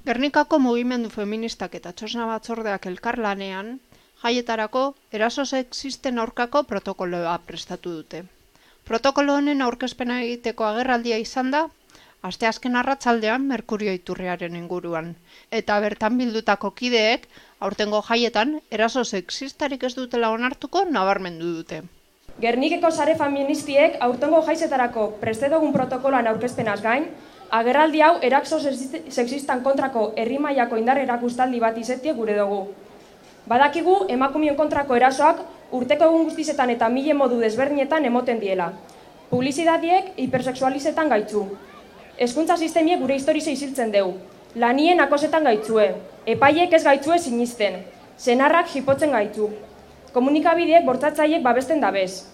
Gernikako mugimendu feministak eta txosna batzordeak elkarlanean, jaietarako eraso sexisten aurkako protokoloa prestatu dute. Protokolo honen aurkezpena egiteko agerraldia izan da, asteazken arratsaldean Merkurio iturriaren inguruan, eta bertan bildutako kideek aurtengo jaietan eraso sexistarik ez dutela onartuko nabarmendu dute. Gernikeko sare feministiek aurtengo jaizetarako prestedugun protokoloan aurkezpenaz gain, agerraldi hau eraso sexistan kontrako herri mailako indar erakustaldi bat izetie gure dugu. Badakigu emakumeen kontrako erasoak urteko egun guztizetan eta mile modu desberdinetan emoten diela. Publizidadiek hipersexualizetan gaitzu. Hezkuntza sistemiek gure historize isiltzen deu. Lanien akosetan gaitzue. Epaiek ez gaitzue sinisten. Senarrak jipotzen gaitzu. Komunikabideek bortzatzaiek babesten dabez.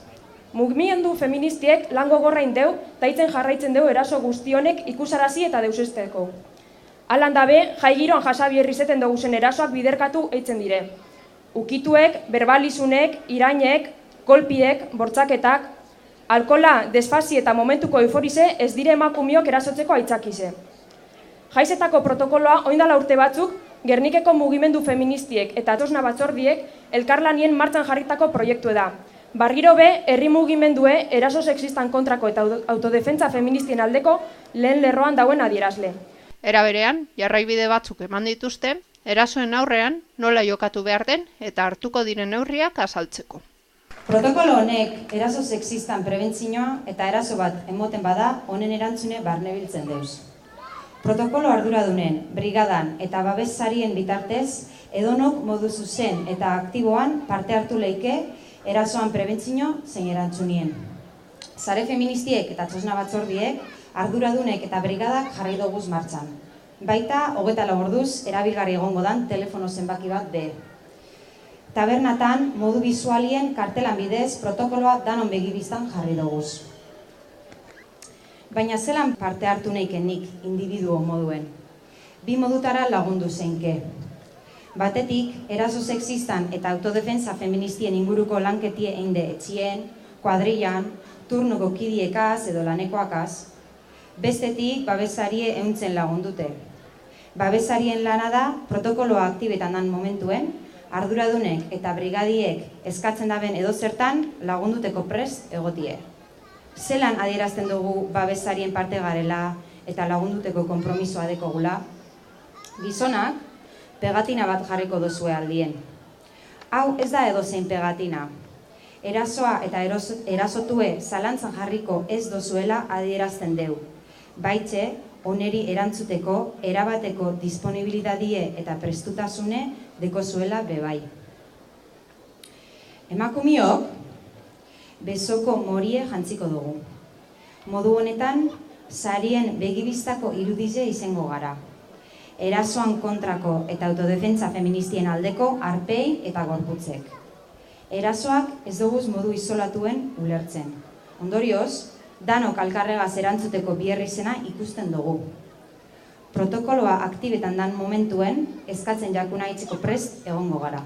Mugimendu feministiek lan gogorrain deu, taitzen jarraitzen deu eraso guzti honek ikusarazi eta deusesteko. Alan dabe, jai giroan jasabi herrizeten duguzen erasoak biderkatu eitzen dire. Ukituek, berbalizunek, irainek, kolpiek, bortzaketak, alkola, desfazi eta momentuko euforize ez dire emakumiok erasotzeko aitzakize. Jaizetako protokoloa oindala urte batzuk, Gernikeko mugimendu feministiek eta txosna batzordiek elkarlanien martxan jarritako proiektu da. Barriro be, herri mugimendue eraso sexistan kontrako eta autodefentza feministien aldeko lehen lerroan dauen adierazle. Era berean, jarraibide batzuk eman dituzte, erasoen aurrean nola jokatu behar den eta hartuko diren neurriak azaltzeko. Protokolo honek eraso sexistan prebentzioa eta eraso bat emoten bada honen erantzune barnebiltzen deuz. Protokolo arduradunen, brigadan eta babes-sarien bitartez, edonok modu zuzen eta aktiboan parte hartu leike erasoan prebentzio zein erantzunien. Sare feministiek eta txosna batzordiek arduradunek eta brigadak jarri doguz martxan. Baita, 24 orduz erabilgarri egongo dan telefono zenbaki bat de. Tabernatan, modu bizualien kartelan bidez protokoloa danon begibiztan jarri doguz. Baina zelan parte hartu nahikenik individuo moduen. Bi modutara lagundu zeinke. Batetik, eraso sexistan eta autodefensa feministien inguruko lanketie einde etxien, kuadrillan, turnuko kidiekaz edo lanekoakaz. Bestetik, babesarie ehuntzen lagundute. Babesarien lana da, protokoloa aktibetan dan momentuen, arduradunek eta brigadiek eskatzen daben edozertan lagunduteko prest egotie. Zelan adierazten dugu babesarien parte garela eta lagunduteko konpromisoa dekogula? Gizonak, pegatina bat jarriko duzue aldien. Hau ez da edozein pegatina. Erasoa eta erasotue zalantzan jarriko ez dozuela adierazten deu. Baitxe, oneri erantzuteko, erabateko disponibilidadie eta prestutasune dekozuela bebai. Emakumiok, bezoko morie jantziko dugu. Modu honetan, sarien begibistako irudize izango gara. Erasoan kontrako eta autodefentza feministien aldeko arpei eta gorputzek. Erasoak ez duguz modu isolatuen ulertzen. Ondorioz, danok alkarregaz erantzuteko bierrizena ikusten dugu. Protokoloa aktibetan dan momentuen eskatzen jakuna itzeko prest egongo gara.